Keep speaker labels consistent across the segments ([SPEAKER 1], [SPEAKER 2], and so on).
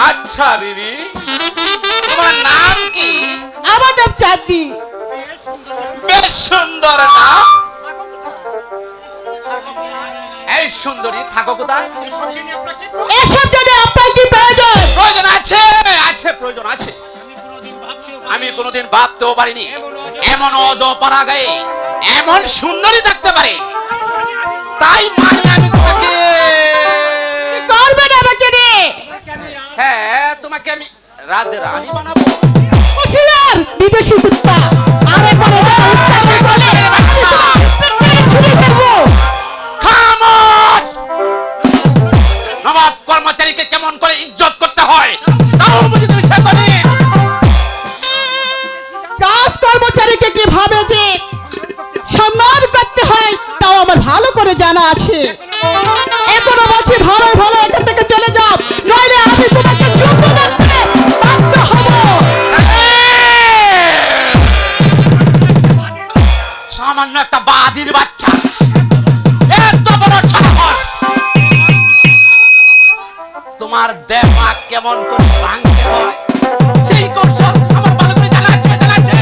[SPEAKER 1] अच्छा बीबी तुम्हार नाम की?
[SPEAKER 2] আমার নাম চাঁদনি।
[SPEAKER 1] বেশ সুন্দর নাম। এই সুন্দরী থাকো কোথায়?
[SPEAKER 2] এসব জন্য আপনার কি প্রয়োজন?
[SPEAKER 1] প্রয়োজন আছে, আছে প্রয়োজন আছে। আমি কোনোদিন ভাবতেও পারিনি এমন অধপরাগায়ে এমন সুন্দরী থাকতে পারে। তাই মানে আমি তোমাকে
[SPEAKER 2] করবেন আমাকে নিয়ে?
[SPEAKER 1] হ্যাঁ তোমাকে আমি রাজরানী বানাবো।
[SPEAKER 2] হুঁশিয়ার বিদেশি কুত্তা, আরেকবার এটা উচ্চারণ করলে ছুরি ফেলবো।
[SPEAKER 1] খামোশ! নবাব কর্মচারীকে কেমন করে ইজ্জত করতে হয় তাও বুঝি তুমি শেখোনি।
[SPEAKER 2] কাজ কর্মচারীকে কিভাবে যে সম্মান করতে হয় তাও আমার ভালো করে জানা আছে। এখনো বলছি ভালো ভালো এখান থেকে চলে যাও, নইলে আমি তোমাকে যুদ্ধ করতে বাধ্য হব।
[SPEAKER 1] সামান্য একটা বাদির বাচ্চা এত বড় সাহস! তোমার দেমাগ কেমন করে ভাঙতে হয় সেই কৌশল আমার ভালো করে জানা আছে, জানা আছে।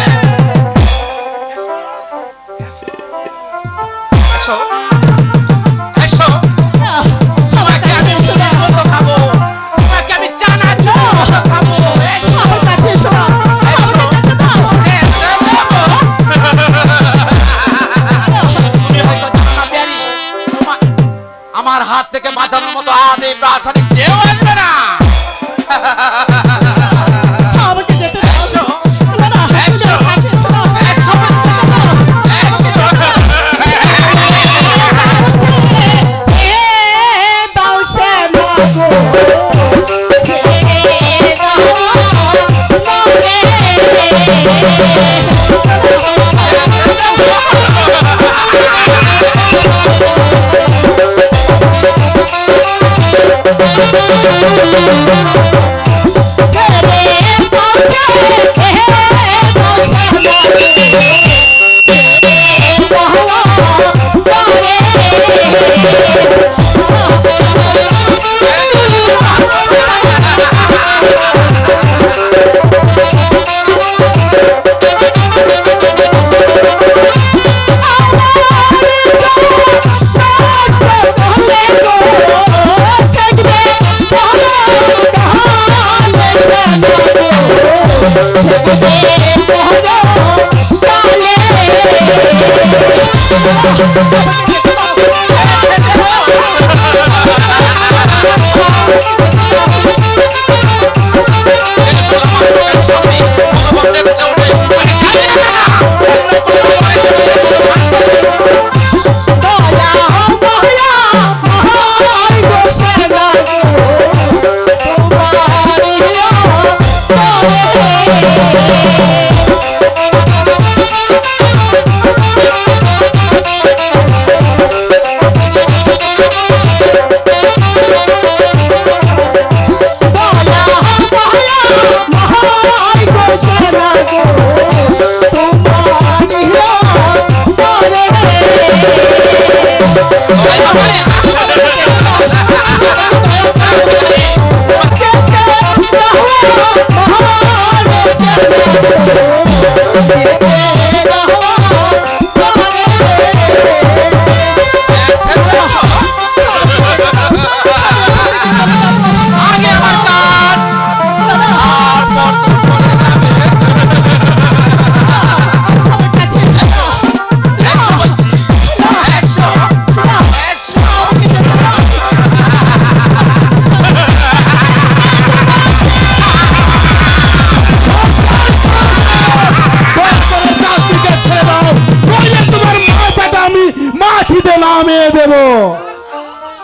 [SPEAKER 1] এসো, এসো, তোমাকে আমি উন্নত খাবো, তোমাকে আমি জানা খাবো।
[SPEAKER 2] আমার কাছে এসো না, আমাকে যেতে দাও।
[SPEAKER 1] আমার হাত থেকে বাঁচানোর মতো আজ এই প্রাসাদে কেউ আসবে না।
[SPEAKER 2] আমাকে যেতে দাও। না, না,
[SPEAKER 1] এসো,
[SPEAKER 2] আমার কাছে এসো না।
[SPEAKER 1] এসো,
[SPEAKER 2] দাও সে মাগো,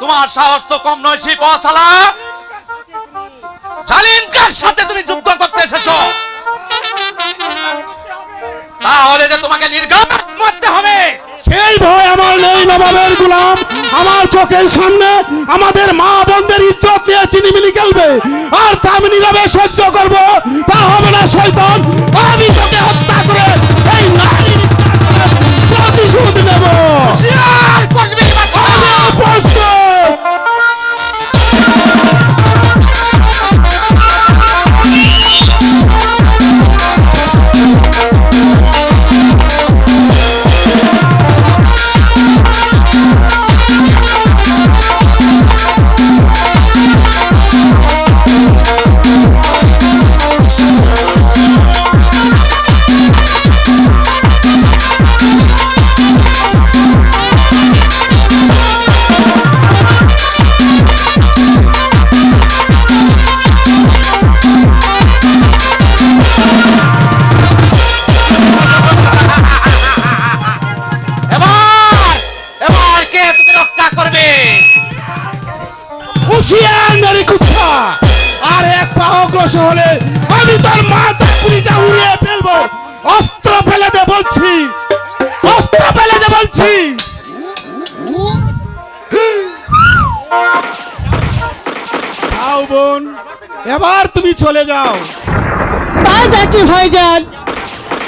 [SPEAKER 1] তোমার সাহস তো কম নয় শিপশালা। জালিমকার সাথে তুমি যুদ্ধ করতে এসেছো, তাহলে যে তোমাকে নির্ঘাত মারতে হবে
[SPEAKER 3] সেই ভয় আমার নেই নবাবের গোলাম। আমার চোখের সামনে আমাদের মা বোনদের ইজ্জত নিয়ে চিনিমিনি খেলবে, আর তা আমি নীরবে সহ্য করবো, তা হবে না শয়তান। আমি তোকে হত্যা করে এই নারী প্রতিশোধ নেব। আর এক পা অগ্রসর হলে আমি তোর মাথা পুরিটা উড়িয়ে ফেলবো। অস্ত্র ফেলে দে বলছি, অস্ত্র ফেলে দে বলছি। যাও বোন, এবার তুমি চলে যাও।
[SPEAKER 2] তাই যাচ্ছি ভাইজান,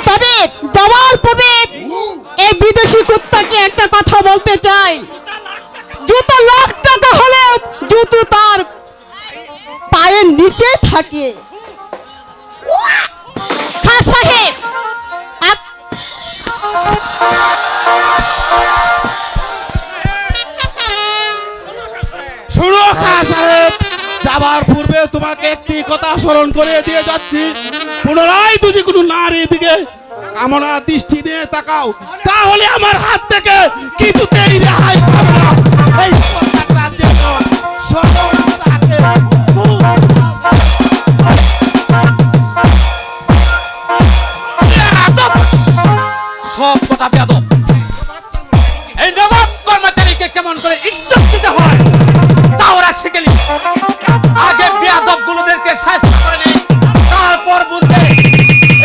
[SPEAKER 2] তবে যাওয়ার পূর্বে এই বিদেশি কুত্তাকে একটা কথা বলতে চাই। জুতো লাখ টাকা হলে জুতো তার পায়ের নিচে থাকে। খান সাহেব,
[SPEAKER 3] শুনো খান সাহেব, যাবার পূর্বে তোমাকে একটি কথা স্মরণ করে দিয়ে যাচ্ছি। পুনরায় যদি কোনো নারীর দিকে কামনা দৃষ্টি নিয়ে তাকাও, তাহলে আমার হাত থেকে কিছুতেই রেহাই পাবে না। এই
[SPEAKER 1] সব কথা বেয়াদব। এই নবাব কর্মচারীকে কেমন করে ইজ্জত দিতে হয় তা ওরা শিখেলি। আগে বেয়াদব গুলোদেরকে শাস্তি করে নেই, তারপর বুঝবে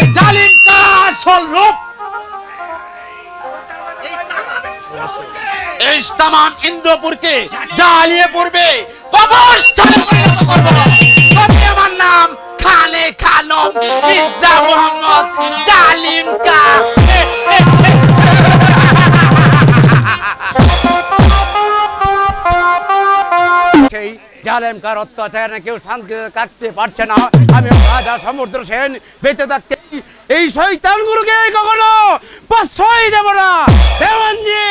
[SPEAKER 1] এই জালিম কার আসল রূপ। এই তামাম ইন্দ্রপুরকে জ্বালিয়ে পড়বে, কবরস্থানে পরিণত করব। তবে আমার নাম খানে খানম মির্জা মোহাম্মদ জালিম কা।
[SPEAKER 4] সেই জালেমকার অত্যাচার কেউ শান্তিতে কাটতে পারছে না। আমি রাজা সমুদ্র সেন বেঁচে থাকতে এই শয়তানগুলোকে কখনো প্রশ্রয় দেব না। দেওয়ানজি,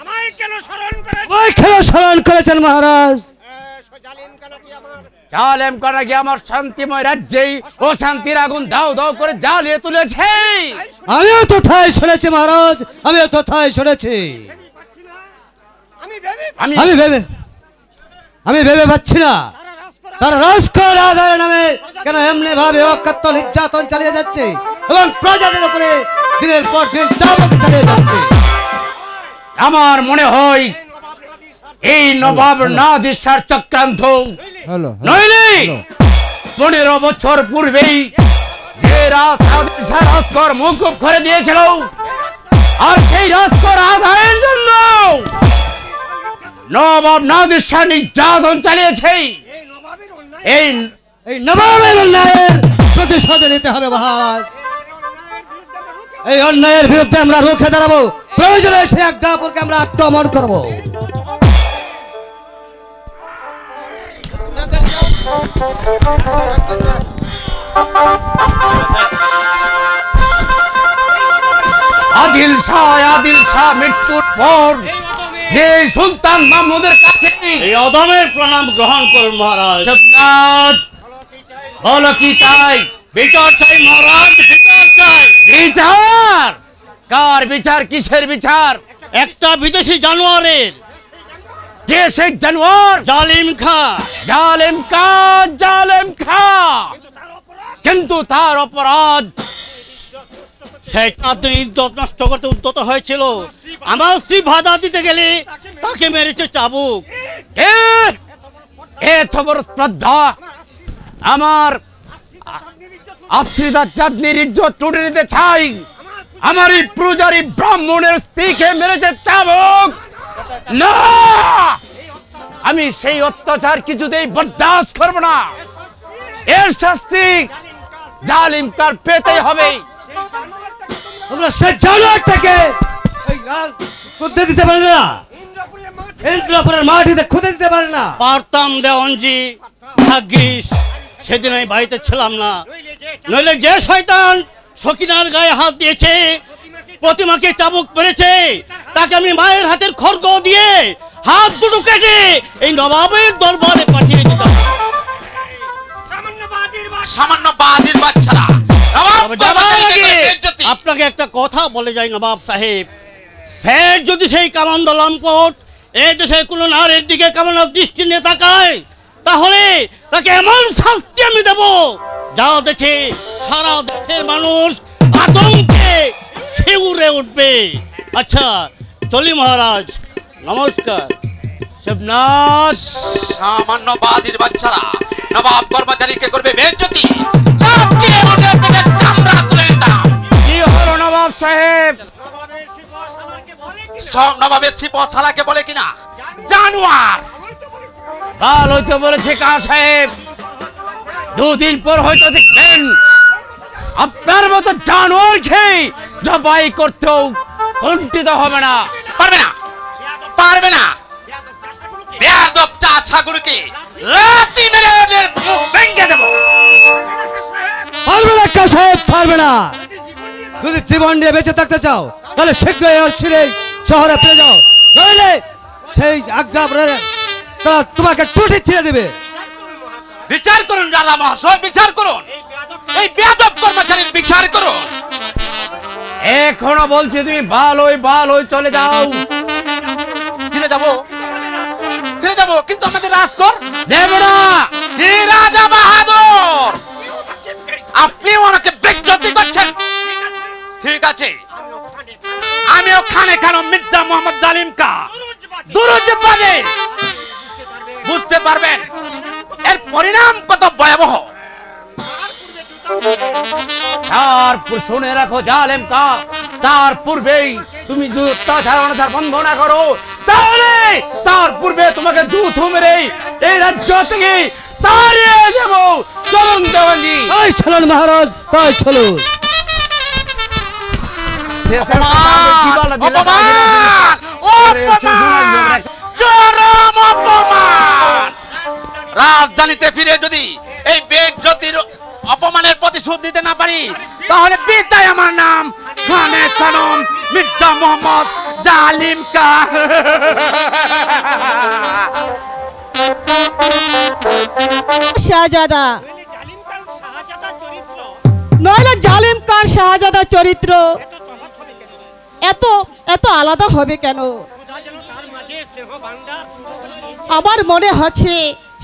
[SPEAKER 5] আমায় কেন স্মরণ করেছেন?
[SPEAKER 6] ওই খেলা স্মরণ করেছেন মহারাজ।
[SPEAKER 5] জালিম কেন কি আমার
[SPEAKER 4] জালেম করা গিয়ে আমার শান্তিময় রাজ্যেই অশান্তির আগুন দাও দাও করে জ্বালিয়ে তুলেছে।
[SPEAKER 5] আমিও তো তাই শুনেছি মহারাজ, আমিও তো তাই শুনেছি। আমি ভেবে পাচ্ছি না তারা রাজকর আদায়ের নামে কেন এমনি ভাবে অকথ্য নির্যাতন চালিয়ে যাচ্ছে এবং প্রজাদের উপরে দিনের পর দিন চাবক চালিয়ে যাচ্ছে।
[SPEAKER 4] আমার মনে হয় এই নবাব নাদির শাহর চক্রান্ত, নইলে 15 বছর পূর্বেই যে রাজকর মওকুফ করে দিয়েছিল, আর সেই রাজকর আদায়ের জন্য নবাব নাদির শাহ নির্যাতন চালিয়েছে। এই
[SPEAKER 5] নবাবের অন্যায়ের প্রতিশোধ নিতে হবে মহারাজ। এই অন্যায়ের বিরুদ্ধে আমরা রুখে দাঁড়াবো, প্রয়োজনে সে একদাপুরকে আমরা আক্রমণ করবো।
[SPEAKER 4] আদিল শাহ মৃত্যুর পর যে সুলতান মাহমুদের কাছে
[SPEAKER 6] এই অদমের প্রণাম গ্রহণ করুন মহারাজ।
[SPEAKER 4] বলো কি চাই?
[SPEAKER 6] বিচার চাই মহারাজ, বিচার চাই।
[SPEAKER 4] বিচার? কার বিচার? কিসের বিচার?
[SPEAKER 6] একটা বিদেশি জানোয়ারের।
[SPEAKER 4] কে সেই জানোয়ার?
[SPEAKER 6] জালিম খা।
[SPEAKER 4] জালেম খা। কিন্তু তার অপরাধ
[SPEAKER 6] সেই তাদের ইজ্জত নষ্ট করতে উদ্যত হয়েছিল। আমার স্ত্রী বাধা দিতে গেলে তাকে মেরেছে চাবুক।
[SPEAKER 4] এত বড় শ্রদ্ধা! আমার আশ্রিতা চাঁদনির ইজ্জত লুটে নিতে চাই, আমার এই প্রজারি ব্রাহ্মণের স্ত্রীকে মেরেছে চাবুক। না, আমি সেই অত্যাচার কিছুতেই বরদাস্ত করব না। এর শাস্তি জালিম কার পেতেই হবে।
[SPEAKER 5] আমরা সেই জানোয়ারটাকে খুঁজতে দিতে পারি না, ইন্দ্রপুরের মাটিতে খুঁজে দিতে পারি না।
[SPEAKER 6] পারতাম দেওয়ানজি, ভাগ্যিস সেদিন আমি বাড়িতে ছিলাম না, নইলে যে শয়তান সকিনার গায়ে হাত দিয়েছে, প্রতিমাকে চাবুক মেরেছে, তাকে আমি মায়ের হাতের খড়গ দিয়ে হাত দুটো কেটে এই নবাবের দরবারে পাঠিয়ে দিতাম।
[SPEAKER 1] সামান্য বাজির বাচ্চারা
[SPEAKER 6] আপনাকে একটা কথা বলে যাই নবাব সাহেব, ফের যদি সেই কামান্দ লম্পট এই দেশে কোনো নারীর দিকে কামানোর দৃষ্টি নিয়ে তাকায়, তাহলে তাকে এমন শাস্তি আমি দেব যা দেখে সারা দেশের মানুষ আতঙ্কে শিউরে উঠবে। আচ্ছা চলি মহারাজ, নমস্কার।
[SPEAKER 1] সামান্য বাজির বাচ্চারা নবাব কর্মচারীকে করবে বেজ্জতি।
[SPEAKER 4] কি হলো নবাব সাহেব?
[SPEAKER 1] নবাবের সিপাহসালারকে বলে কিনা জানোয়ার।
[SPEAKER 4] ভালো তো বলেছে কা সাহেব, 2 দিন পর হয়তো দেখবেন আপনার মতো জানোয়ারকে জবাই করতেও কুণ্ঠিত হবে না।
[SPEAKER 1] পারবে না। বেয়াদব চাষাগুলোকে লাথি মেরে ওদের মুখ ভেঙে দেব।
[SPEAKER 5] পারবে না কা সাহেব, পারবে না। যদি জীবন নিয়ে বেঁচে থাকতে চাও তাহলে শীঘ্রই আর ছিঁড়ে শহরে ফিরে যাও, নইলে সেই আগ্রাবরের তারা তোমাকে টুটি ছিঁড়ে দেবে।
[SPEAKER 1] বিচার করুন রাজা মহাশয়, বিচার করুন, এই বেয়াদব কর্মচারীর বিচার করুন।
[SPEAKER 4] এখনো বলছি তুমি ভালোই চলে যাও।
[SPEAKER 1] ফিরে যাবো কিন্তু আমাদের রাজকর
[SPEAKER 4] দেব না।
[SPEAKER 1] জি রাজা বাহাদুর, আপনি ওনাকে বেজ্জতি করছেন। ঠিক আছে, আমি ওখানে কেন মির্জা মোহাম্মদ জালিম কা দুরুদ পড়ে বুঝতে পারবেন এর পরিণাম কত ভয়াবহ।
[SPEAKER 4] তারপর শুনে রাখো জালেম কা, তার পূর্বেই তুমি অত্যাচার অনাচার বন্ধ না করো, তাহলে তার পূর্বে তোমাকে জুথু মেরে এই রাজ্য থেকে তাড়িয়ে দেব। চলুন দেওয়ানজি।
[SPEAKER 5] তাই চলুন মহারাজ, তাই চলুন।
[SPEAKER 1] রাজধানীতে ফিরে যদি এই বেজ্জতির অপমানের প্রতিশোধ দিতে না পারি, তাহলে বিদায় আমার নাম খানে খানম মির্জা মোহাম্মদ জালিম কা।
[SPEAKER 2] শাহজাদা নইলে জালিম কার শাহজাদা চরিত্র এত এত আলাদা হবে কেন? আমার মনে হচ্ছে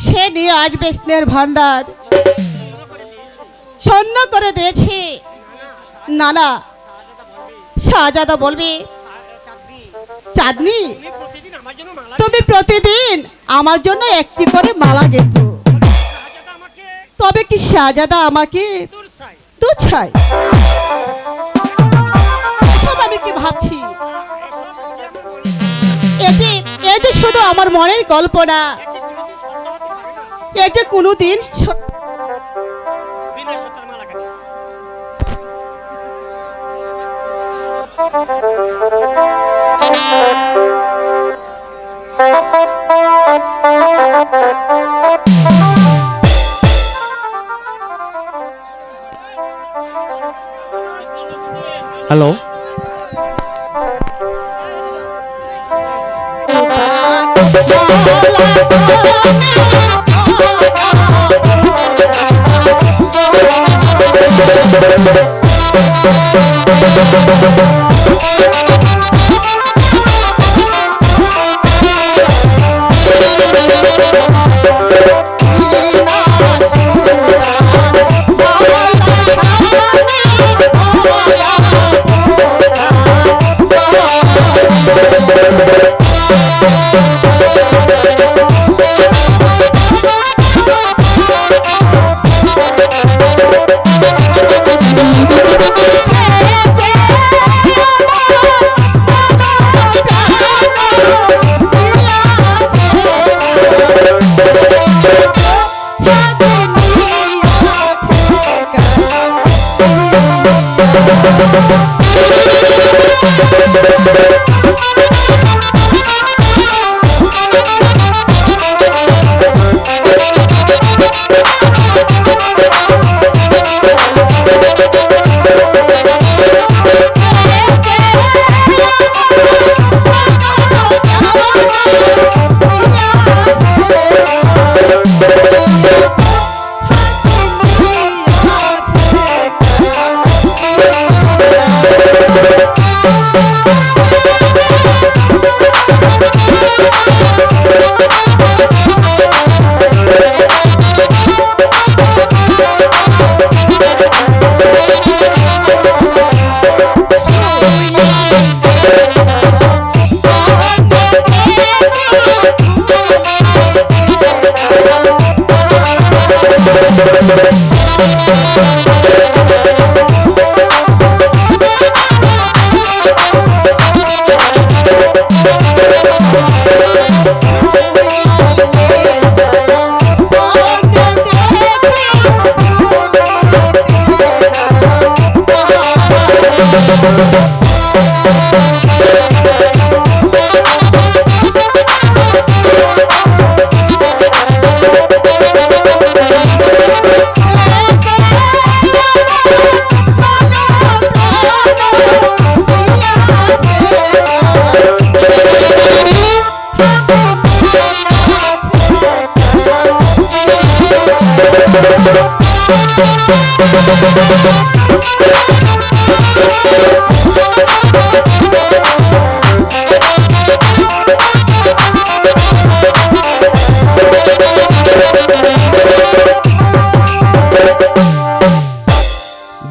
[SPEAKER 2] সে নিয়ে আসবে স্নেহের ভান্ডার, শূন্য করে দিয়েছে। না না, শাহজাদা বলবে, চাঁদনি তুমি প্রতিদিন আমার জন্য একটি করে মালা গেঁথো। তবে কি শাহজাদা আমাকে দুধ চাই? আমি কি ভাবছি, এই যে শুধু আমার মনের কল্পনা, এই যে কোনোদিন
[SPEAKER 5] হ্যালো,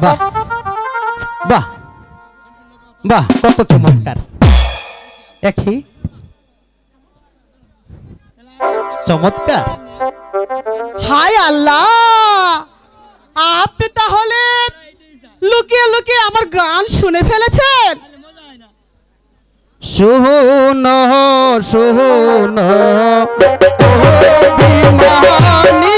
[SPEAKER 5] বাহ বাহ বাহ, কত চমৎকার! একই চমৎকার।
[SPEAKER 2] হায় আল্লাহ, আপনি তাহলে লুকিয়ে লুকিয়ে আমার গান শুনে ফেলেছেন।
[SPEAKER 5] শোনো শোনো বিমানি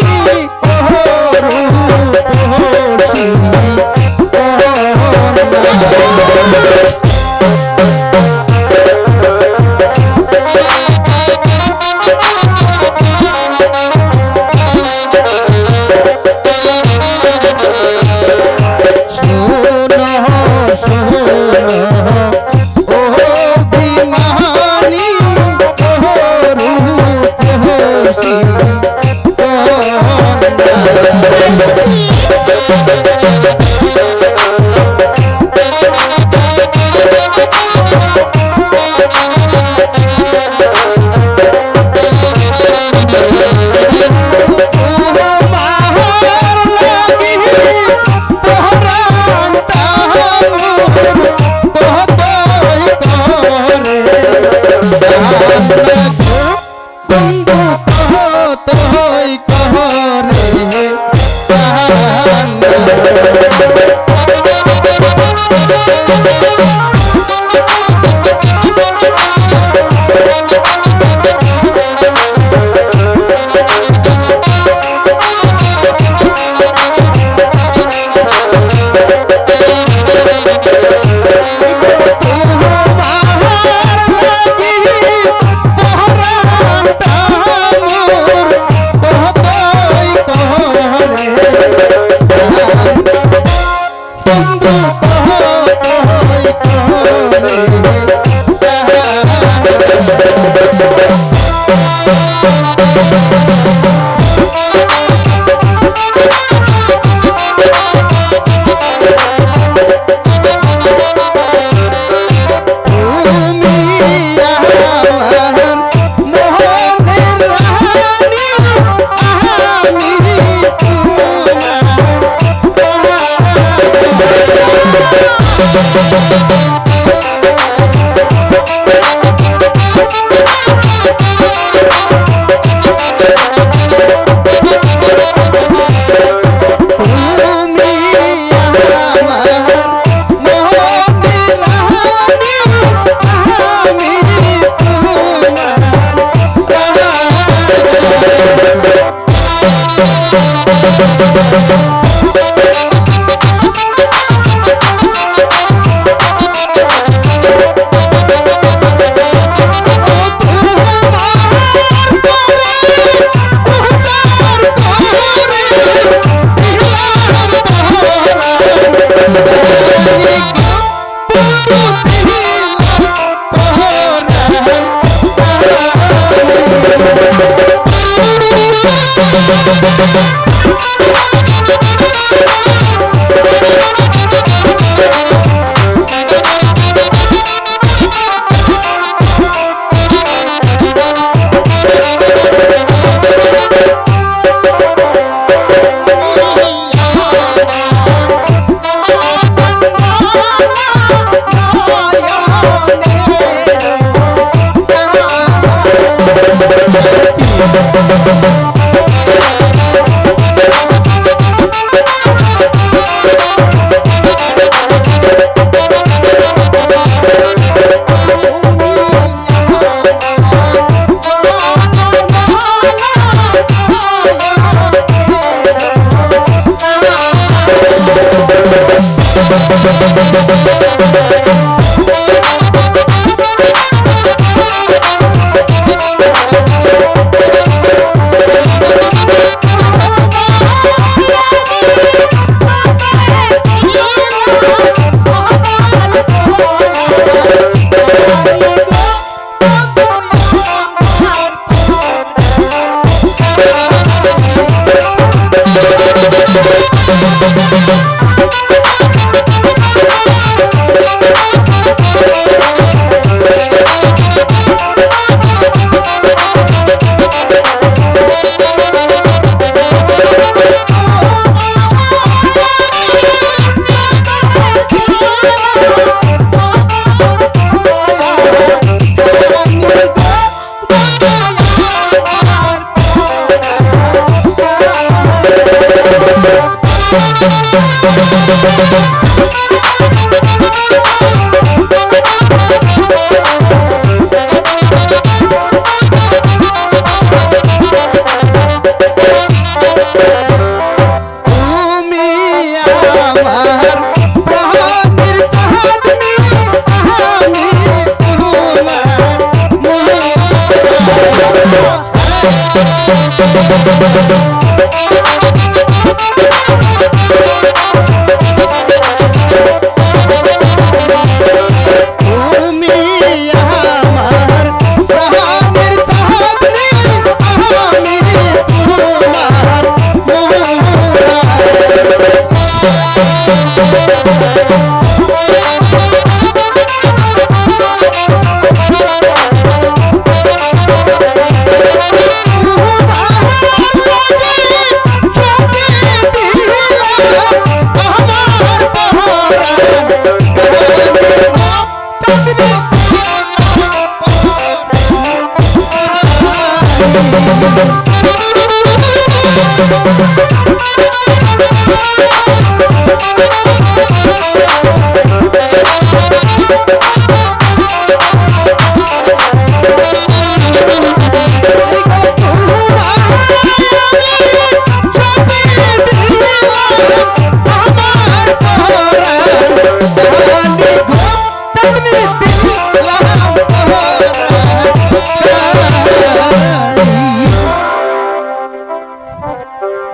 [SPEAKER 3] Oh,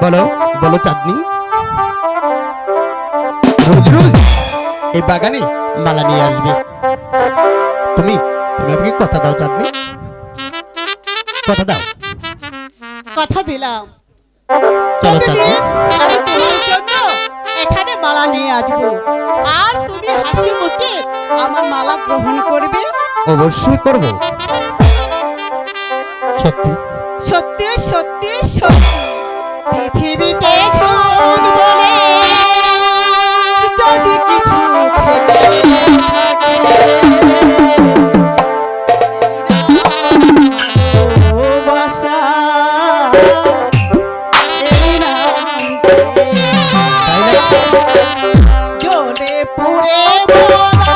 [SPEAKER 7] বলো বলো চাঁদনি, রোজ রোজ এই বাগানে মালা নিয়ে আসবে। তুমি তুমি আমাকে কথা দাও চাঁদনি, কথা দাও।
[SPEAKER 2] কথা দিলাম
[SPEAKER 7] চলো
[SPEAKER 2] প্রতিদিন
[SPEAKER 7] চাঁদনি।
[SPEAKER 2] আমি তোমার জন্য এখানে মালা নিয়ে আসবো, আর তুমি হাসি মুখে আমার মালা গ্রহণ করবে।
[SPEAKER 7] অবশ্যই করব। সত্যি
[SPEAKER 2] সত্যি সত্যি সত্যি পৃথিবীতে ছুঁদ বলে যদি কিছু থেকে থাকে, ভালোবাসা এই নামকে জ্বলে পুড়ে মরা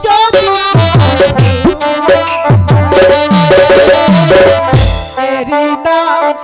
[SPEAKER 2] যদি এরি নাম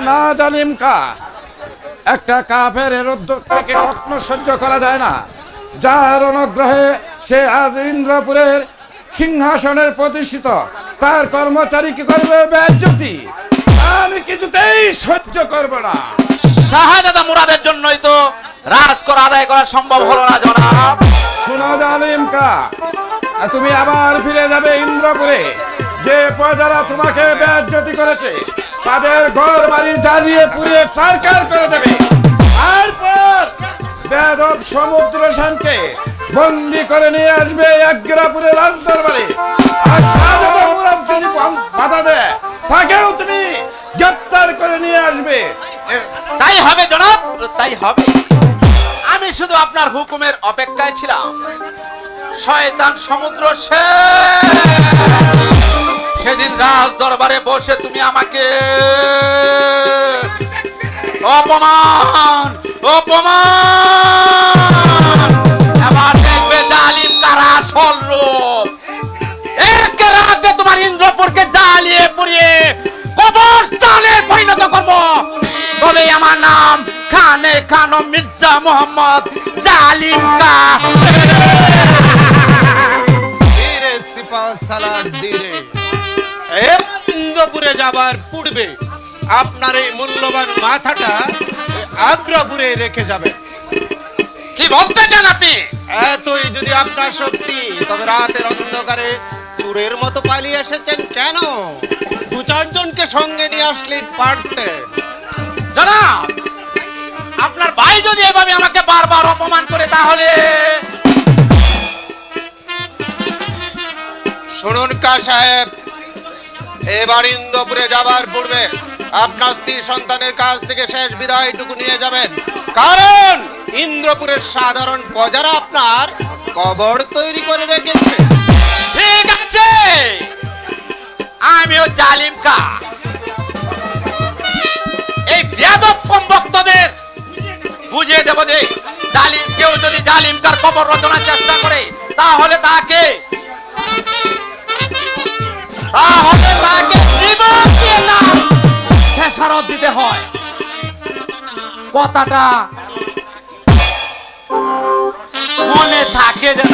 [SPEAKER 8] না জালিম কা একটা কাফেরের উদ্যোগ থেকে কখনো সহ্য করা যায় না। যার অনুগ্রহে সে আজ ইন্দ্রপুরের সিংহাসনের প্রতিষ্ঠিত, তার কর্মচারী কি করবে বেজ্জতি? আমি কিছুতেই সহ্য করব না।
[SPEAKER 1] শাহজাদা মুরাদের জন্যই তো রাজকর আদায় করা সম্ভব হলো না জনাব।
[SPEAKER 8] শুনো জালিম কা, তুমি আবার ফিরে যাবে ইন্দ্রপুরে। যে প্রজারা তোমাকে বেজ্জতি করেছে তাদের ঘর বাড়ি জ্বালিয়ে পুড়িয়ে ছারখার করে দেবে। তারপর বেদব সমুদ্র সেনকে বন্দি করে নিয়ে আসবে আগ্রাপুরে রাজদরবারে। আর শাহজাদা মুরাদ যদি বাধা দেয় তাকেও তুমি গ্রেফতার করে নিয়ে আসবে।
[SPEAKER 1] তাই হবে জনাব, তাই হবে। আমি শুধু আপনার হুকুমের অপেক্ষায় ছিলাম। শয়তান সমুদ্র সেদিন রাজ দরবারে বসে তুমি আমাকে অপমান অপমান, এবার দেখবে জালিম কারা আসল রূপ। এক রাতে তোমার ইন্দ্রপুরকে জ্বালিয়ে পুড়িয়ে কবরস্থানে পরিণত করব। তবে আমার নাম খানে খানো মির্জা মোহাম্মদ জালিম কা।
[SPEAKER 9] ধীরে সিপাহ সালার ধীরে। ইন্দ্রপুরে যাবার পূর্বে আপনার এই মূল্যবান মাথাটা আগ্রাপুরে রেখে যাবে।
[SPEAKER 1] কি বলতে চান আপনি?
[SPEAKER 9] এতই যদি আপনার সত্যি, তবে রাতের অন্ধকারে চোরের মতো পালিয়ে এসেছেন কেন? দু চারজনকে সঙ্গে নিয়ে আসলেই পারতেন।
[SPEAKER 1] জনাব, আপনার ভাই যদি এভাবে আমাকে বারবার অপমান করে তাহলে
[SPEAKER 9] শুনুন কা সাহেব, এবার ইন্দ্রপুরে যাবার পূর্বে আপনার স্ত্রী সন্তানের কাছ থেকে শেষ বিদায়টুকু নিয়ে যাবেন। কারণ ইন্দ্রপুরের সাধারণ প্রজারা আপনার কবর তৈরি করে রেখেছে।
[SPEAKER 1] ঠিক আছে, আমিও জালিম কা। এই বেয়াদব কমবক্তদের বুঝিয়ে দেব যে জালিম কেউ যদি জালিম কার কবর রচনার চেষ্টা করে তাহলে তাকে জীবন দিয়ে না খেসারত দিতে হয়। কথাটা মনে থাকে যেন।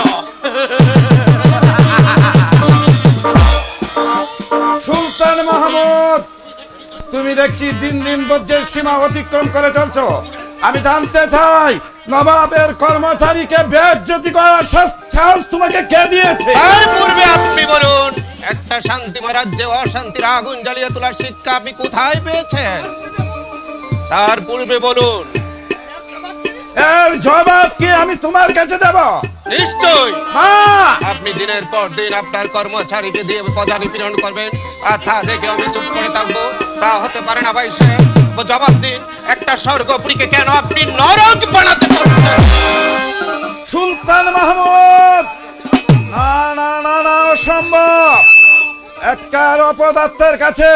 [SPEAKER 8] সুলতান মাহমুদ, তুমি দেখছি দিন দিন ধৈর্যের সীমা অতিক্রম করে চলছো। আমি জানতে চাই নবাবের কর্মচারীকে বেজ্জতি করার সাহস তোমাকে কে দিয়েছে?
[SPEAKER 9] তার পূর্বে আপনি বলুন, একটা শান্তিময় রাজ্যে অশান্তির আগুন জ্বালিয়ে তোলার শিক্ষা আপনি কোথায় পেয়েছেন? তার পূর্বে বলুন।
[SPEAKER 8] এর জবাব কি আমি তোমার কাছে দেব?
[SPEAKER 9] নিশ্চয়।
[SPEAKER 8] হ্যাঁ,
[SPEAKER 9] আপনি দিনের পর দিন আপনার কর্মচারীকে দিয়ে প্রজা নিপীড়ন করবেন, আর তা দেখে আমি চুপ করে থাকবো? তা হতে পারে না ভাই সাহেব। জবাব দিন, একটা স্বর্গপুরীকে কেন আপনি নরক বানাতে চাচ্ছেন?
[SPEAKER 8] সুলতান মাহমুদ, না না না না, অসম্ভব। একটা অপদার্থের কাছে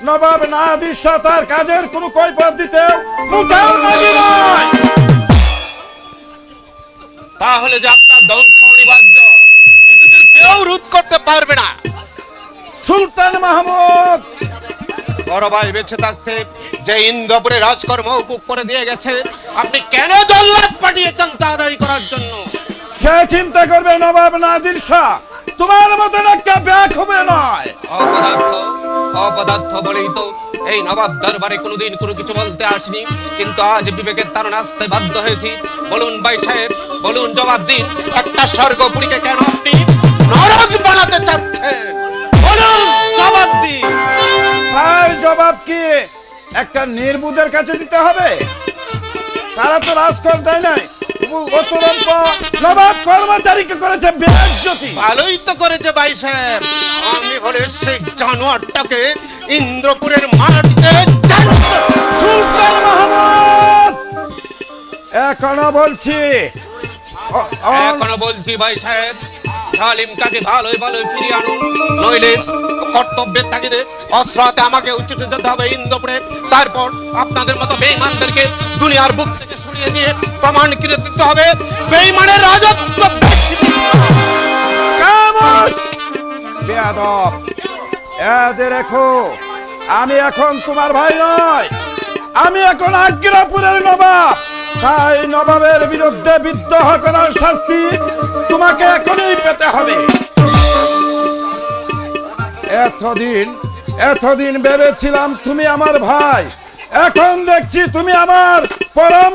[SPEAKER 8] নবাব নাদির শাহ তার কাজের কোনো কৈফিয়ত দিতে মুখেও রাজি নয়।
[SPEAKER 9] তাহলে যে আপনার ধ্বংস অনিবার্য, পৃথিবীর কেউ রোধ করতে পারবে না।
[SPEAKER 8] সুলতান মাহমুদ,
[SPEAKER 9] বড় ভাই বেঁচে থাকতে যে ইন্দ্রপুরে রাজকর্ম উপভোগ করে দিয়ে গেছে, আপনি কেন জল্লাদ পাঠিয়েছেন তা আদায় করার জন্য?
[SPEAKER 8] সে চিন্তা করবে নবাব নাদির শাহ তোমার মতন একটা বেখুবে নয়।
[SPEAKER 9] অপদার্থ বলেই তো এই নবাব দরবারে কোনোদিন কোনো কিছু বলতে আসিনি, কিন্তু আজ বিবেকের তাড়না আসতে বাধ্য হয়েছি। বলুন ভাই সাহেব, বলুন, জবাব দিন, একটা স্বর্গপুরীকে কেন আপনি নরক বানাতে চাচ্ছেন? বলুন, জবাব দিন।
[SPEAKER 8] তার জবাব কি একটা নির্বুদের কাছে দিতে হবে? তারা তো রাজকর দেয় নাই, উত্তরণ নবাব কর্মচারীকে করেছে বেইজ্জতি।
[SPEAKER 9] ভালোই তো করেছে ভাই সাহেব। আমি হলে সেই জানোয়ারটাকে ইন্দ্রপুরের মাটিতে
[SPEAKER 8] সুলতান মাহমুদ, এখনো বলছি
[SPEAKER 9] ভাই সাহেব, জালিমটাকে ভালোই ভালোই ফিরিয়ে আনুন, নইলে কর্তব্যের তাগিদে অস্ত্র হাতে আমাকে উচিত যেতে হবে ইন্দ্রপুরে। তারপর আপনাদের মতো বেঈমানদেরকে দুনিয়ার বুক থেকে সরিয়ে নিয়ে প্রমাণ করে দিতে হবে বেঈমানের রাজত্ব।
[SPEAKER 8] খামোশ বেয়াদব, এদের রেখো। আমি এখন তোমার ভাই নয়, আমি এখন আগ্রাপুরের নবাব। তাই নবাবের বিরুদ্ধে বিদ্রোহ করার শাস্তি তোমাকে এখনই পেতে হবে। এতদিন ভেবেছিলাম তুমি আমার ভাই, এখন দেখছি তুমি আমার পরম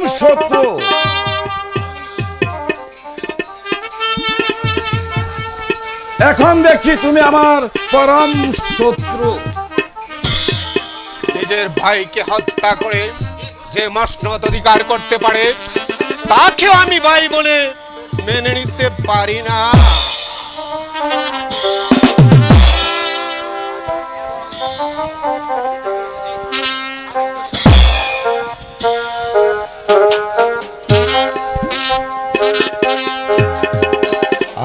[SPEAKER 8] শত্রু।
[SPEAKER 9] নিজের ভাইকে হত্যা করে যে মসনদ অধিকার করতে পারে তাকেও আমি ভাই বলে মেনে নিতে পারি না।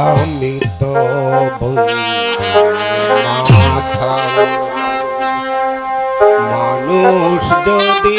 [SPEAKER 10] আমি তো মাথা মানুষ যদি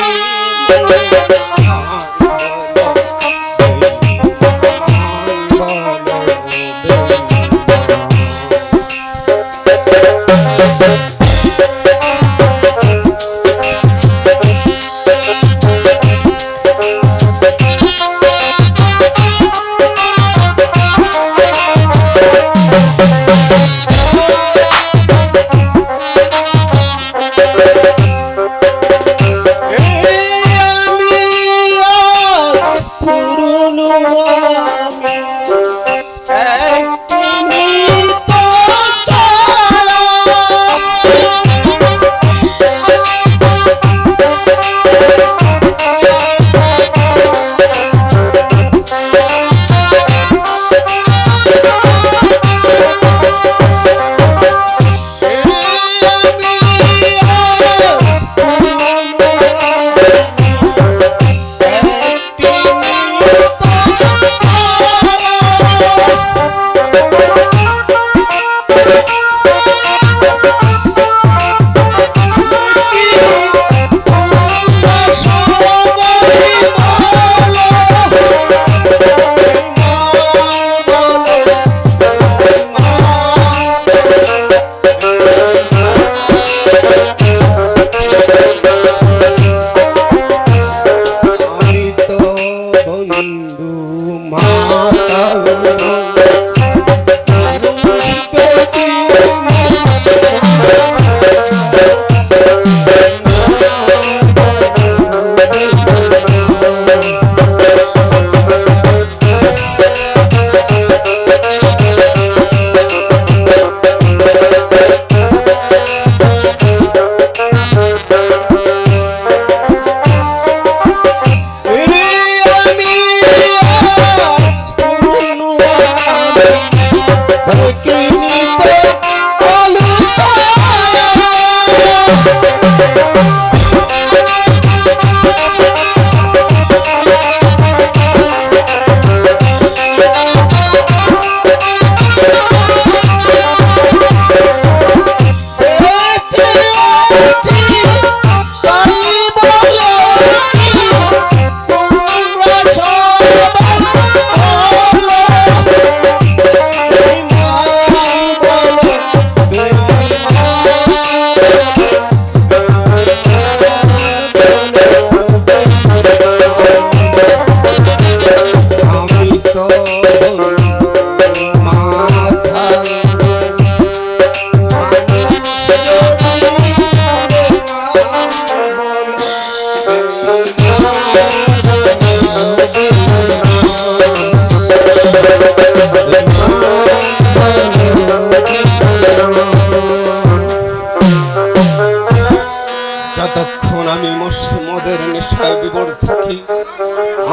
[SPEAKER 10] বিষয় বিবর থাকি,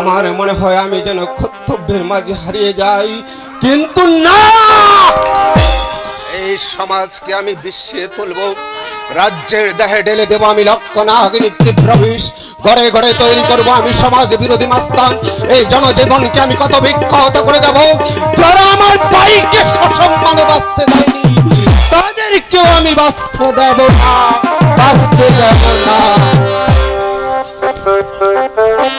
[SPEAKER 10] আমার মনে হয় আমি যেন কর্তব্যের মাঝে হারিয়ে যাই, কিন্তু না, এই সমাজকে আমি বিশ্বে তুলব, রাজ্যের দেহে ঢেলে দেব আমি লক্ষণাগ্নির তীব্র বিষ, ঘরে ঘরে তৈরি করব আমি সমাজ বিরোধী মাস্তান। এই জনজীবনকে আমি কত বিক্ষত করে দেব, যারা আমার ভাইকে সসম্মানে বাঁচতে দেয়নি তাদেরকেও আমি বাঁচতে দেব না, বাঁচতে দেব না।